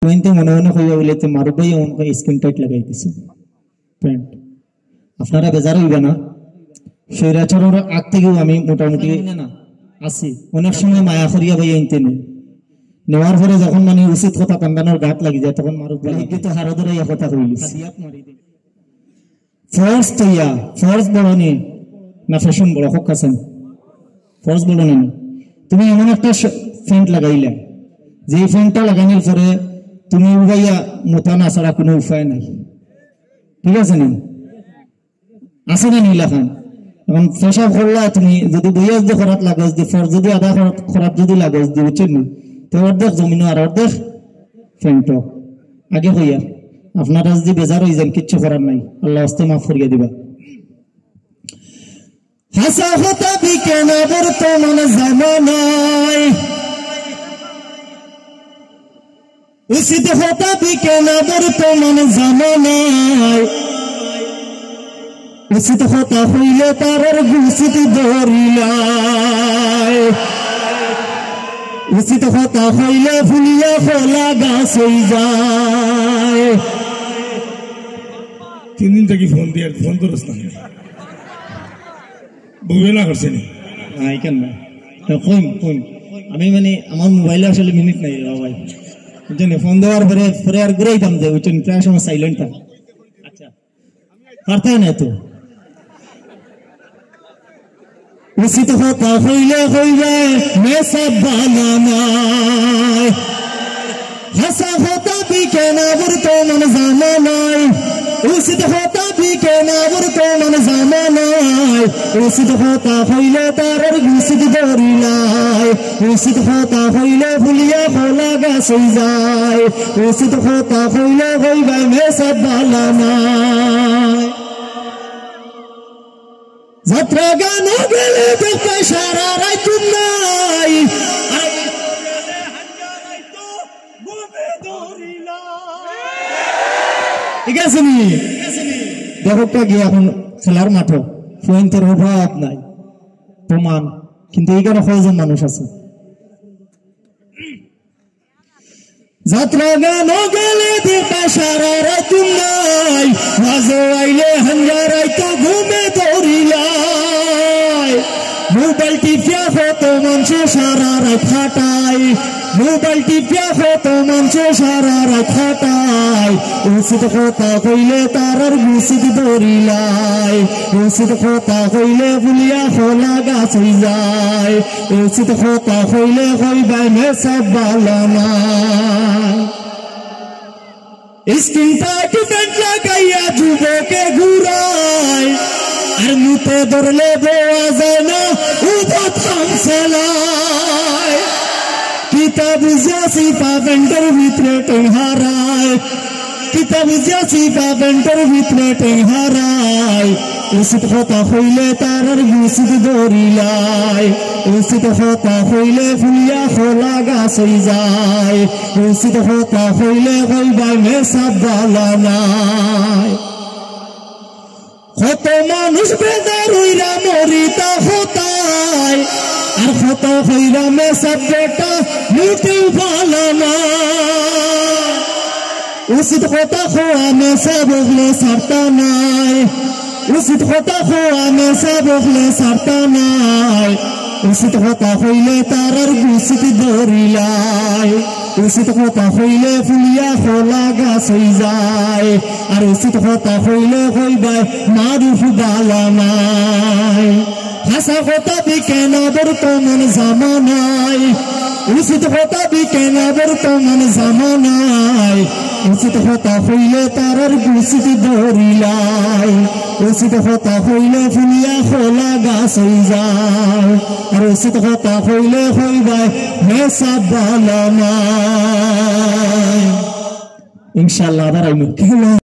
কিন্তু মনে মনে কইয়া বলেতে মারুফ ভাই আমাকে স্ক্রিন টাইট লাগাই দিছে প্যান্ট। আপনারা বেজার হইবে না, স্বৈরাচারের আগ থেকেও আমি মোটামুটি না আছি। অনেক সময় মায়া করিয়া ভাই আনতে নেওয়ার পরে যখন মানে উচিত কথা কান্দানোর গাত লাগি যায় তখন মারুফ ভাই তো হারো ধরে কথা কইলিস ফোর্স তৈয়া ফোর্স বড় নি না ফ্যাশন বড় হোক আছেন ফোর্স বড় না। তুমি এমন একটা ফ্যান্ট লাগাইলা যে ফ্যান্টটা লাগানোর পরে তুমি উড়াইয়া মোতা না ছাড়া কোনো উপায় নাই, ঠিক আছে না? আছে না নীলা খান এখন পেশাব করলা তুমি যদি বইয়া যদি খরাত লাগস দি ফর যদি আধা খরাত যদি লাগস দি বুঝছেন তো অর্ধেক জমিন আর অর্ধেক ফ্যান্ট আগে হইয়া আপনারা যদি বেজার হয়ে যান কিচ্ছু করার নাই, আল্লাহ আস্তে মাফ করিয়া দিবা। হাসা হতা বিকেনা বর্তমান জামানায় উচিত হতা বিকেনা বর্তমান জামানায় উচিত হতা হইলে তার গুছিত ধরিলায় উচিত হতা হইলে ফুলিয়া খোলা গাছ হয়ে যায়। 3 দিন থেকে ফোন দিয়ে ফোন করছ না বুঝবে না করছে নি কেন না কইম কইম আমি মানে আমার মোবাইলে আসলে মিনিট নাই ভাই বুঝছেন, ফোন দেওয়ার পরে পরে আর ঘুরেই দাম দেয় বুঝছেন, প্রায় সময় সাইলেন্ট থাকে। আচ্ছা পারতে না তো উচিত কথা হইলে হইবে মেসব বানানায় হাসা হতা বিকেনা বর্তমান জামানায় উচিত হতা বিকেনা বর্তমান জামানায় উচিত হতা হইলে তার গুছিত ধরিলায় উচিত হতা হইলে ফুলিয়া খোলা গাছ হয়ে যায় উচিত হতা হইলে হইবে মেসব বানানায়। যাত্রা গান গেলে দেখতে সারা রাত নাই ঠিক আছে নি দেখো গিয়ে এখন খেলার মাঠ পয়েন্টের অভাব নাই প্রমাণ, কিন্তু এইখানে কয়জন মানুষ আছে। যাত্রা গান গেলে দেখতে সারা রাত নাই মাঝে আইলে হাঙ্গারাই তো ঘুমে ধরিলায় মোবাইল টিপিয়া কত মানুষ সারা রাত খাটায় মোবাইল টিপিয়া কত মানুষ সারা রাত খাটায় উচিত কথা কইলে তার গুছিত ধরিলায় উচিত কথা কইলে ফুলিয়া খোলা গাছ হয়ে যায় উচিত কথা কইলে কইবাই মেসব বালানায়। স্ক্রিন টাইট প্যান্ট লাগাইয়া যুবকে ঘুরায় আর মুতে ধরলে বোয়া যায় না উদত খামসালায় কিতাব বুঝিয়াছি প্যান্টের ভিতরে টেহারায় কিতাব বুঝিয়াছি প্যান্টের ভিতরে টেহারায় উচিত কথা হইলে তার গুছিত ধরিলায় উচিত কথা হইলে ফুলিয়া খোলা গাছ হয়ে যায় উচিত কথা হইলে হইবাই মেসব বালানায়। কত মানুষ বেজার হইরা মরিতা হতায় আর কত হইরা মেসব বেটা মুটেও বালানায় উচিত কথা খোয়া মেসব বগলে সারতা নাই উচিত কথা খোয়া মেসব বগলে সারতা নাই উচিত কথা হইলে তার গুছিত ধরিলায় উচিত কথা হইলে ফুলিয়া খোলা গাছ হয়ে যায় আর উচিত কথা হইলে হইবাই মারুফ বালানায়। হাসা কথা বিকেনা বর্তমান জামানায় উচিত কথা বিকেনা বর্তমান জামানায় উচিত কথা হইলে তার গুছিত ধরিলায় উচিত কথা হইলে ফুলিয়া খোলা গাছ হয়ে যায় আর উচিত কথা হইলে হইবাই মেসব বালানায়। ইনশাআল্লাহ আবার